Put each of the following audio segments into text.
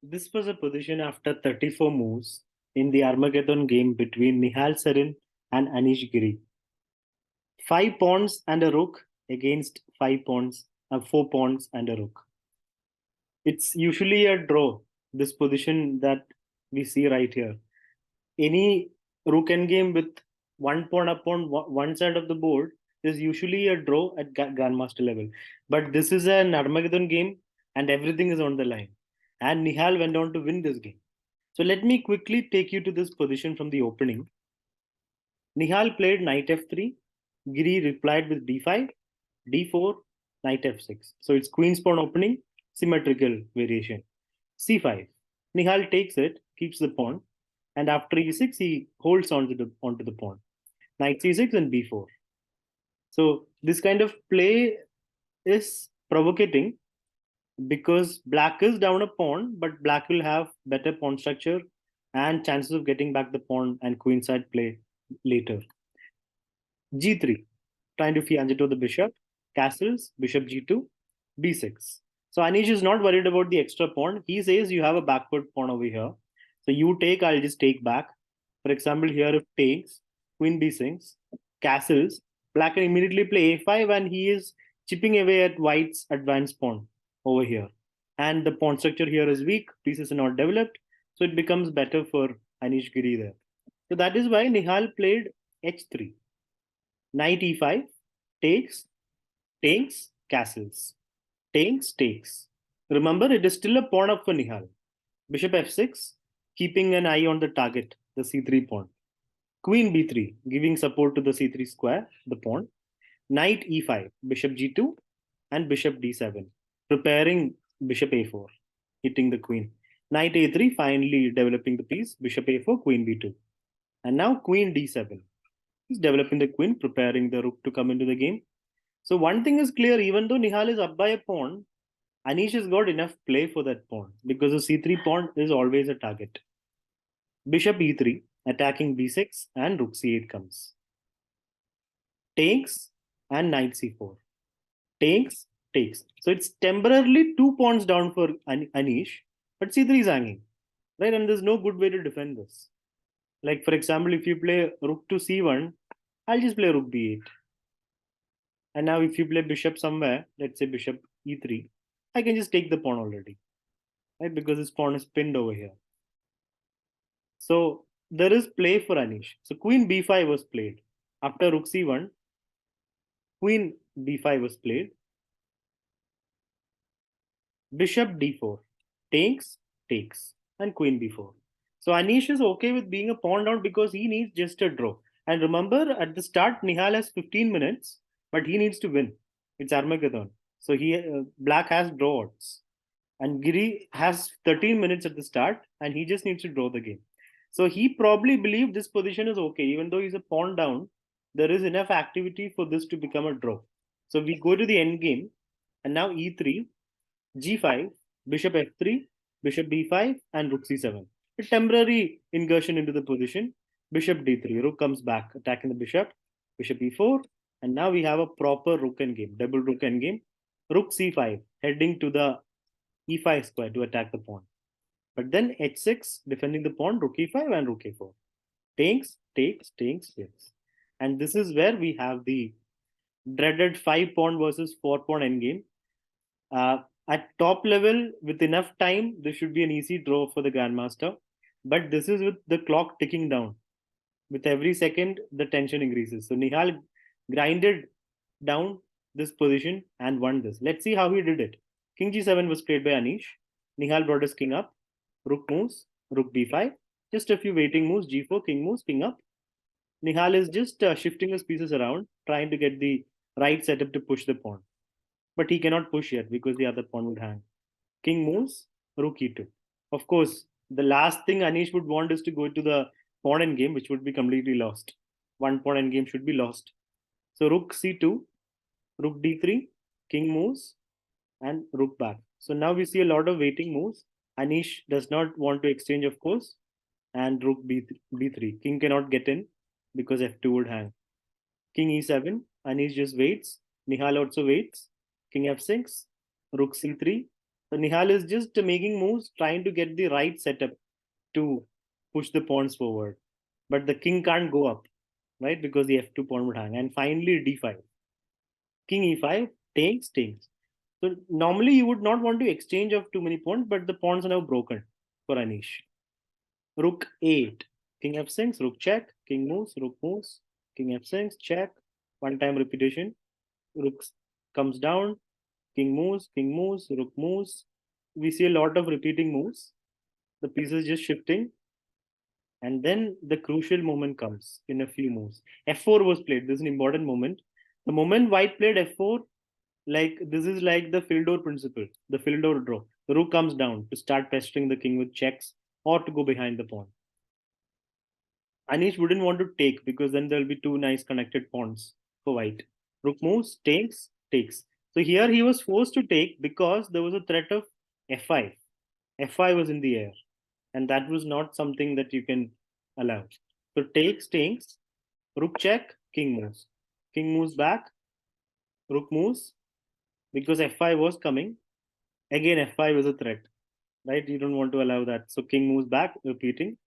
This was a position after 34 moves in the Armageddon game between Nihal Sarin and Anish Giri. 5 pawns and a rook against 5 pawns, 4 pawns and a rook. It's usually a draw, this position that we see right here. Any rook endgame with 1 pawn up on one side of the board is usually a draw at grandmaster level. But this is an Armageddon game and everything is on the line. And Nihal went on to win this game. So let me quickly take you to this position from the opening. Nihal played knight f3. Giri replied with d5, d4, knight f6. So it's queen's pawn opening, symmetrical variation. c5. Nihal takes it, keeps the pawn, and after e6, he holds onto the pawn. Knight c6 and b4. So this kind of play is provocating because black is down a pawn, but black will have better pawn structure and chances of getting back the pawn and queenside play later. g3, trying to fianchetto the bishop, castles, bishop g2, b6. So Anish is not worried about the extra pawn. He says you have a backward pawn over here. So you take, I'll just take back. For example, here if takes, queen b6, castles, black can immediately play a5 and he is chipping away at white's advanced pawn over here. And the pawn structure here is weak, pieces are not developed. So it becomes better for Anish Giri there. So that is why Nihal played h3. Knight e5, takes, takes, castles. Takes. Remember, it is still a pawn up for Nihal. Bishop f6, keeping an eye on the target, the c3 pawn. Queen b3, giving support to the c3 square, the pawn. Knight e5, bishop g2, and bishop d7, preparing bishop a4, hitting the queen. Knight a3, finally developing the piece, bishop a4, queen b2. And now queen d7. He's developing the queen, preparing the rook to come into the game. So one thing is clear, even though Nihal is up by a pawn, Anish has got enough play for that pawn because the c3 pawn is always a target. Bishop e3, attacking b6 and rook c8 comes. Takes and knight c4. Takes. So it's temporarily 2 pawns down for Anish, but c3 is hanging, right? And there's no good way to defend this. Like for example, if you play rook to c1, I'll just play rook b8. And now if you play bishop somewhere, let's say bishop e3, I can just take the pawn already, right? Because this pawn is pinned over here. So there is play for Anish. So queen b5 was played. After rook c1, queen b5 was played. Bishop d4, takes, and queen b4. So Anish is okay with being a pawn down because he needs just a draw. And remember, at the start, Nihal has 15 minutes, but he needs to win. It's Armageddon. So black has draw odds. And Giri has 13 minutes at the start, and he just needs to draw the game. So he probably believed this position is okay, even though he's a pawn down. There is enough activity for this to become a draw. So we go to the end game, and now e3, g5, bishop f3, bishop b5, and rook c7. A temporary incursion into the position. Bishop d3, rook comes back, attacking the bishop. Bishop e4, and now we have a proper rook endgame, double rook endgame. Rook c5, heading to the e5 square to attack the pawn. But then h6, defending the pawn, rook e5 and rook a4. Takes. And this is where we have the dreaded 5 pawn versus 4 pawn endgame. At top level, with enough time, this should be an easy draw for the grandmaster. But this is with the clock ticking down. With every second, the tension increases. So Nihal grinded down this position and won this. Let's see how he did it. King g7 was played by Anish. Nihal brought his king up. Rook moves. Rook d5. Just a few waiting moves. g4, king moves, king up. Nihal is just shifting his pieces around, trying to get the right setup to push the pawn. But he cannot push yet because the other pawn would hang. King moves. Rook e2. Of course, the last thing Anish would want is to go to the pawn endgame, which would be completely lost. 1 pawn endgame should be lost. So rook c2, rook d3, king moves, and rook back. So now we see a lot of waiting moves. Anish does not want to exchange, of course, and rook b3. King cannot get in because f2 would hang. King e7, Anish just waits. Nihal also waits. King f6, rook c3, So Nihal is just making moves, trying to get the right setup to push the pawns forward. But the king can't go up, right? Because the f2 pawn would hang. And finally, d5. King e5, takes. So normally you would not want to exchange of too many pawns, but the pawns are now broken for Anish. Rook a8, king f6, rook check, king moves, rook moves, king f6, check, one time repetition. Rook comes down, king moves, rook moves. We see a lot of repeating moves. The pieces just shifting, and then the crucial moment comes in a few moves. F4 was played. This is an important moment. The moment white played F4, like this is like the Fildor principle, the Fildor draw. The rook comes down to start pestering the king with checks or to go behind the pawn. Anish wouldn't want to take because then there'll be two nice connected pawns for white. Rook moves, takes. So here he was forced to take because there was a threat of f5. f5 was in the air, and that was not something that you can allow. So takes, rook check, king moves. King moves back, rook moves because f5 was coming. Again, f5 is a threat, right? You don't want to allow that. So king moves back, repeating.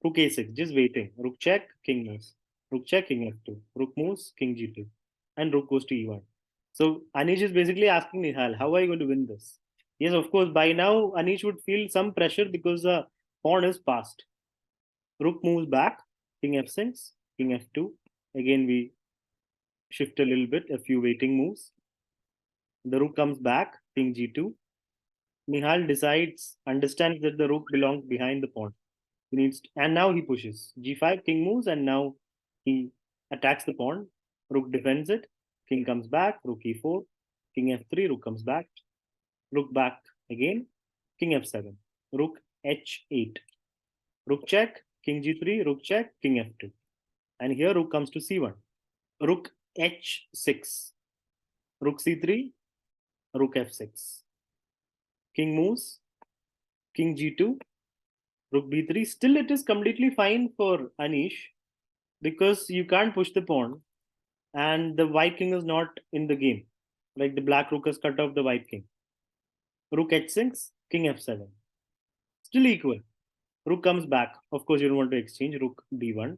Rook a6, just waiting. Rook check, king moves. Rook check, king f2. Rook moves, king g2. And rook goes to e1. So Anish is basically asking Nihal, how are you going to win this? Yes, of course, by now Anish would feel some pressure because the pawn is passed. Rook moves back, king f6, king f2. Again, we shift a little bit, a few waiting moves. The rook comes back, king g2. Nihal decides, understands that the rook belongs behind the pawn. He needs, and now he pushes. G5, king moves, and now he attacks the pawn. Rook defends it. King comes back. Rook e4. King f3. Rook comes back. Rook back again. King f7. Rook h8. Rook check. King g3. Rook check. King f2. And here rook comes to c1. Rook h6. Rook c3. Rook f6. King moves. King g2. Rook b3. Still, it is completely fine for Anish because you can't push the pawn and the white king is not in the game. Like the black rook has cut off the white king. Rook h6, king f7. Still equal. Rook comes back. Of course, you don't want to exchange. Rook d1,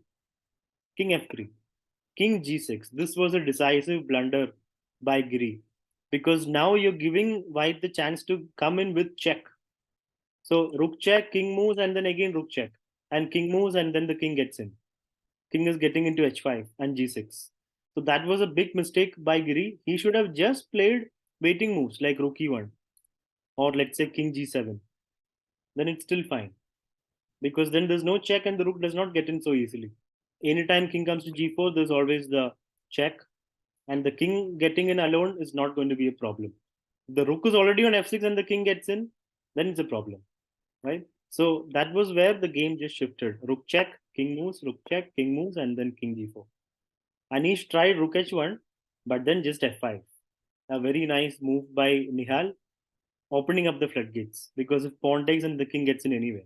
king f3, king g6. This was a decisive blunder by Giri because now you're giving white the chance to come in with check. So rook check, king moves, and then again rook check. And king moves, and then the king gets in. King is getting into h5 and g6. So that was a big mistake by Giri. He should have just played waiting moves like rook e1 or let's say king g7. Then it's still fine because then there's no check and the rook does not get in so easily. Anytime king comes to g4, there's always the check, and the king getting in alone is not going to be a problem. If the rook is already on f6 and the king gets in, then it's a problem, right? So that was where the game just shifted. Rook check, king moves, rook check, king moves, and then king g4. Anish tried rook h1, but then just f5. A very nice move by Nihal, opening up the floodgates because if pawn takes and the king gets in anyway.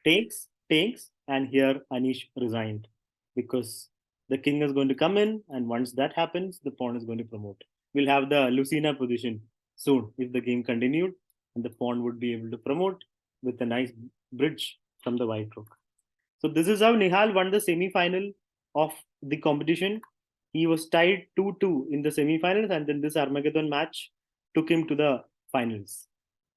Takes, and here Anish resigned because the king is going to come in, and once that happens, the pawn is going to promote. We'll have the Lucina position soon if the game continued, and the pawn would be able to promote with a nice bridge from the white rook. So this is how Nihal won the semi-final of the competition. He was tied 2-2 in the semi-finals, and then this Armageddon match took him to the finals.